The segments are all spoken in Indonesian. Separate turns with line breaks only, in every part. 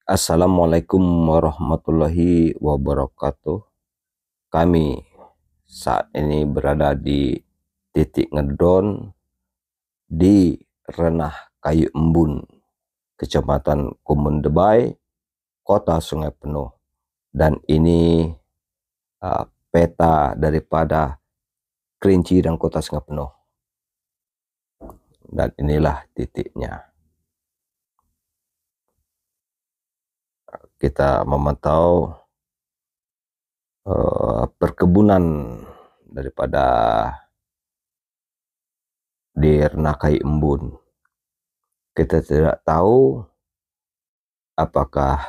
Assalamualaikum warahmatullahi wabarakatuh. Kami saat ini berada di titik ngedon di Renah Kayu Embun, Kecamatan Kumun Debai, Kota Sungai Penuh. Dan ini peta daripada Kerinci dan Kota Sungai Penuh. Dan inilah titiknya. Kita memantau perkebunan daripada di Renah Kayu Embun. Kita tidak tahu apakah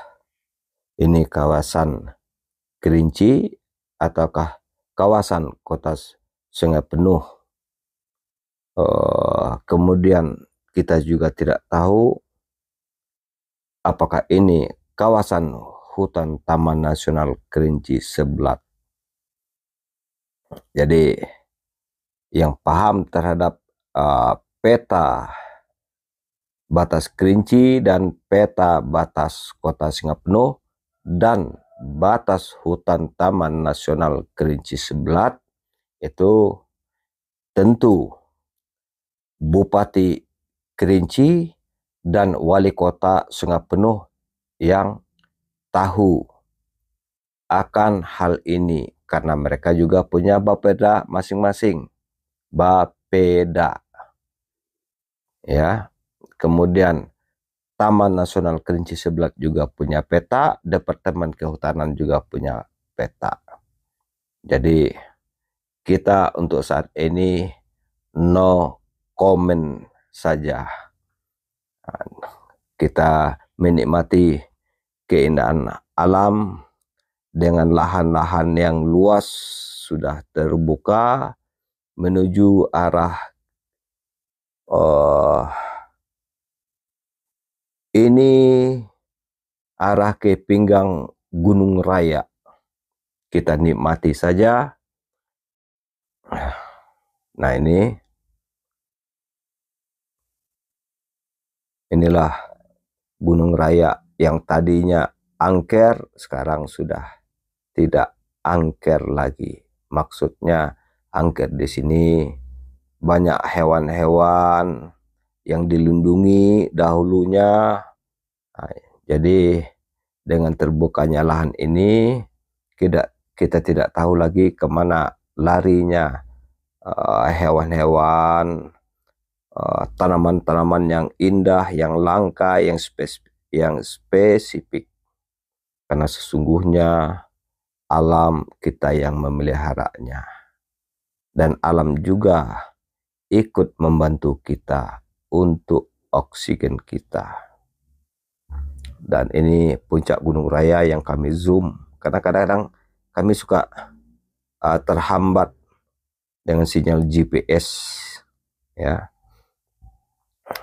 ini kawasan Kerinci ataukah kawasan Kota Sungai Penuh. Kemudian kita juga tidak tahu apakah ini kawasan hutan Taman Nasional Kerinci Seblat. Jadi yang paham terhadap peta batas Kerinci dan peta batas Kota Sungai Penuh dan batas hutan Taman Nasional Kerinci Seblat, itu tentu Bupati Kerinci dan Wali Kota Sungai Penuh yang tahu akan hal ini, karena mereka juga punya bapeda masing-masing. Bapeda. Ya. Kemudian Taman Nasional Kerinci Seblat juga punya peta, Departemen Kehutanan juga punya peta. Jadi kita untuk saat ini no comment saja. Kita menikmati keindahan alam dengan lahan-lahan yang luas sudah terbuka menuju arah ini arah ke pinggang Gunung Raya. Kita nikmati saja. Nah, inilah Gunung Raya yang tadinya angker, sekarang sudah tidak angker lagi. Maksudnya angker di sini banyak hewan-hewan yang dilindungi dahulunya. Nah, jadi dengan terbukanya lahan ini, kita tidak tahu lagi kemana larinya hewan-hewan, tanaman-tanaman yang indah, yang langka, yang spesifik. Karena sesungguhnya alam kita yang memeliharanya. Dan alam juga ikut membantu kita untuk oksigen kita. Dan ini puncak Gunung Raya yang kami zoom, karena kadang-kadang kami suka terhambat dengan sinyal GPS, ya.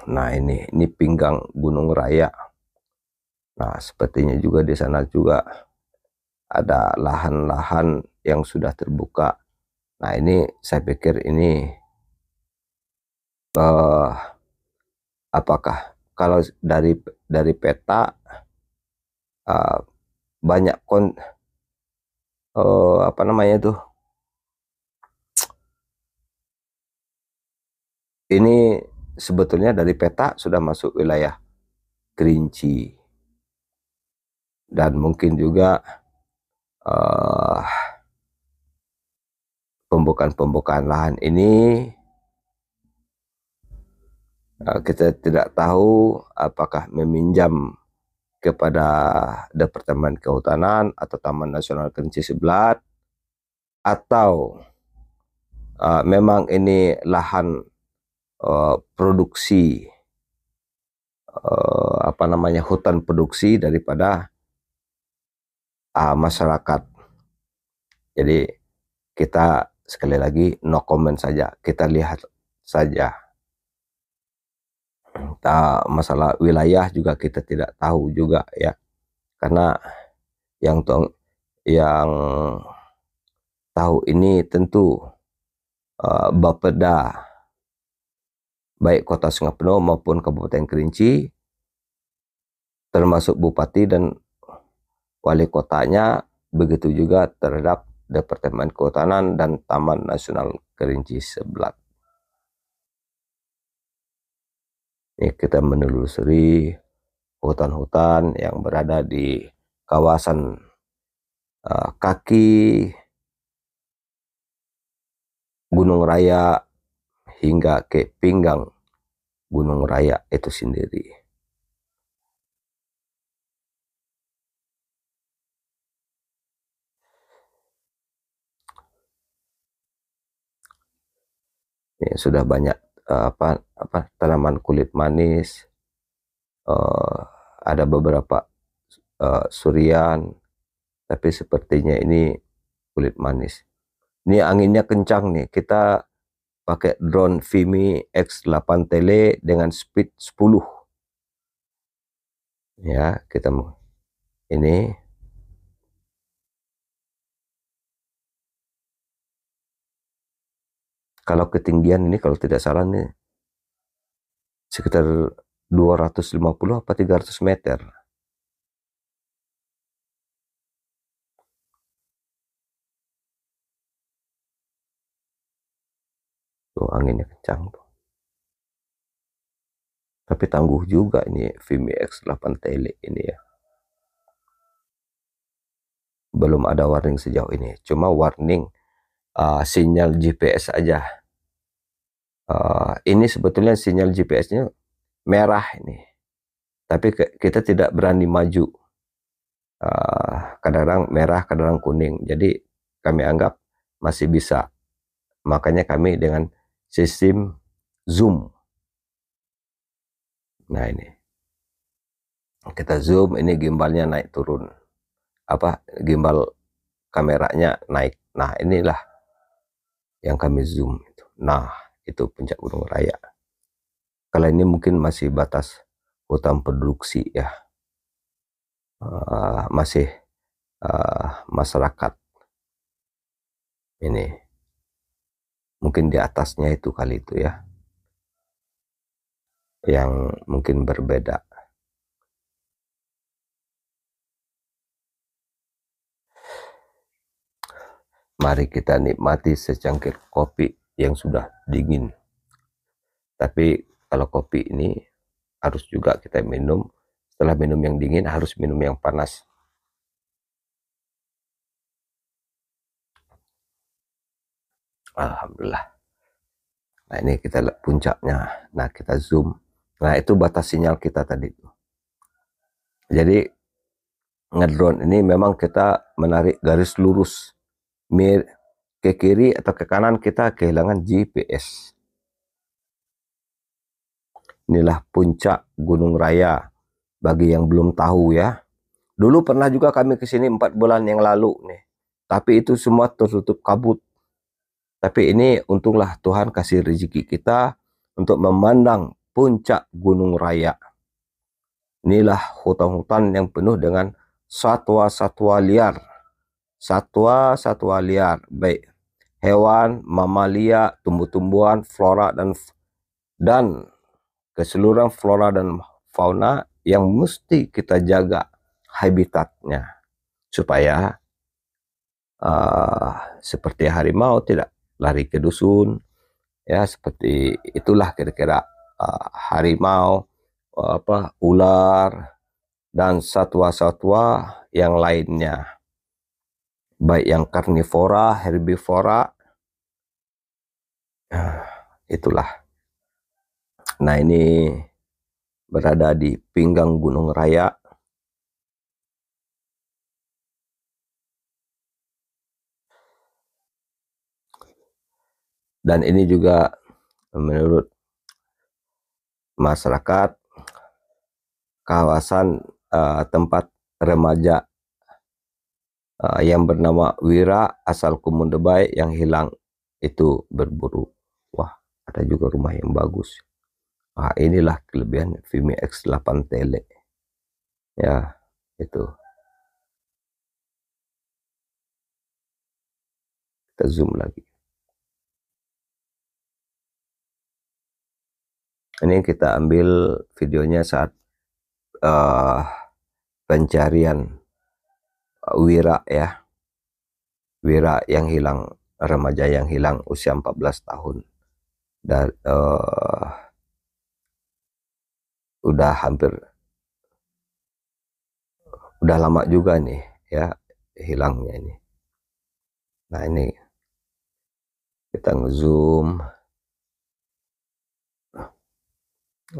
Nah, ini pinggang Gunung Raya. Nah, sepertinya juga di sana juga ada lahan-lahan yang sudah terbuka. Nah, ini saya pikir ini apakah kalau dari peta banyak apa namanya tuh, ini sebetulnya dari peta sudah masuk wilayah Kerinci, dan mungkin juga pembukaan lahan ini kita tidak tahu apakah meminjam kepada Departemen Kehutanan atau Taman Nasional Kerinci Seblat, atau memang ini lahan produksi, apa namanya, hutan produksi daripada masyarakat. Jadi kita sekali lagi no comment saja, kita lihat saja. Masalah wilayah juga kita tidak tahu juga, ya, karena yang tahu ini tentu Bapeda baik Kota Sungai Penuh maupun Kabupaten Kerinci, termasuk bupati dan wali kotanya, begitu juga terhadap Departemen Kehutanan dan Taman Nasional Kerinci Seblat. Ini kita menelusuri hutan-hutan yang berada di kawasan kaki Gunung Raya hingga ke pinggang Gunung Raya itu sendiri. Ya, sudah banyak tanaman kulit manis, ada beberapa surian, tapi sepertinya ini kulit manis. Ini anginnya kencang nih, kita pakai drone Vimy X8 Tele dengan speed 10. Ya, kita ini kalau ketinggian ini kalau tidak salah nih sekitar 250 apa 300 meter. Tuh anginnya kencang tuh. Tapi tangguh juga ini Vimy X8 Tele ini ya. Belum ada warning sejauh ini, cuma warning sinyal GPS aja. Ini sebetulnya sinyal GPS-nya merah ini, tapi kita tidak berani maju. Kadang-kadang merah, kadang-kadang kuning. Jadi kami anggap masih bisa. Makanya kami dengan sistem zoom. Nah ini kita zoom, ini gimbalnya naik turun. Gimbal kameranya naik. Nah inilah yang kami zoom. Nah itu puncak Gunung Raya. Kalau ini mungkin masih batas hutan produksi ya. Masih masyarakat ini mungkin di atasnya itu kali itu ya yang mungkin berbeda. Mari kita nikmati secangkir kopi yang sudah dingin. Tapi kalau kopi ini harus juga kita minum, setelah minum yang dingin harus minum yang panas. Alhamdulillah. Nah ini kita lihat puncaknya. Nah kita zoom. Nah itu batas sinyal kita tadi. Jadi ngedrone ini memang kita menarik garis lurus. Ke kiri atau ke kanan kita kehilangan GPS. Inilah puncak Gunung Raya. Bagi yang belum tahu ya. Dulu pernah juga kami ke sini 4 bulan yang lalu nih. Tapi itu semua tertutup kabut. Tapi ini untunglah Tuhan kasih rezeki kita untuk memandang puncak Gunung Raya. Inilah hutan-hutan yang penuh dengan satwa-satwa liar. Satwa-satwa liar, baik hewan, mamalia, tumbuh-tumbuhan, flora dan keseluruhan flora dan fauna yang mesti kita jaga habitatnya supaya seperti harimau tidak lari ke dusun ya, seperti itulah kira-kira harimau, ular dan satwa-satwa yang lainnya, baik yang karnivora, herbivora. Itulah. Nah ini berada di pinggang Gunung Raya. Dan ini juga menurut masyarakat kawasan tempat remaja yang bernama Wira asal Kumundebai yang hilang itu berburu. Wah, ada juga rumah yang bagus. Inilah kelebihan Vimy X8 Tele. Ya, itu. Kita zoom lagi. Ini kita ambil videonya saat pencarian Wira ya, Wira yang hilang, remaja yang hilang usia 14 tahun. Dan udah lama juga nih ya hilangnya ini. Nah ini kita ngezoom,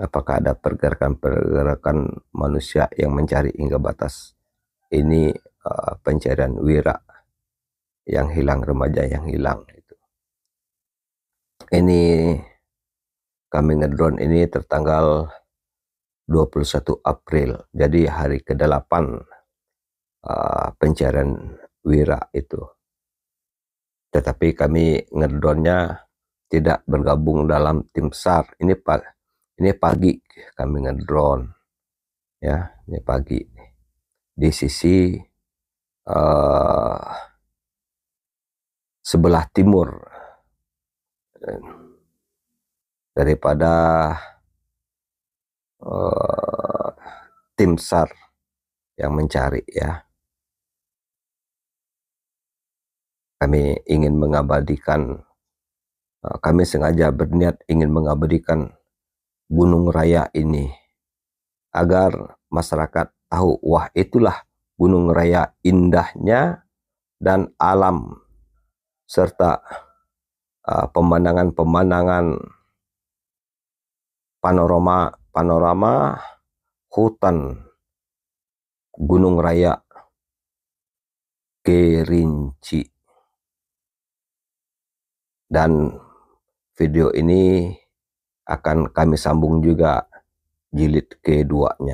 apakah ada pergerakan manusia yang mencari hingga batas. Ini pencarian Wira yang hilang, remaja yang hilang itu. Ini kami ngedrone ini tertanggal 21 April, jadi hari ke-8 pencarian Wira itu. Tetapi kami ngedrone-nya tidak bergabung dalam tim SAR. Ini pagi kami ngedrone ya, ini pagi di sisi sebelah timur daripada tim SAR yang mencari ya. Kami ingin mengabadikan, kami sengaja berniat ingin mengabadikan Gunung Raya ini agar masyarakat tahu, wah itulah Gunung Raya indahnya, dan alam serta pemandangan-pemandangan panorama hutan Gunung Raya Kerinci. Dan video ini akan kami sambung juga jilid keduanya.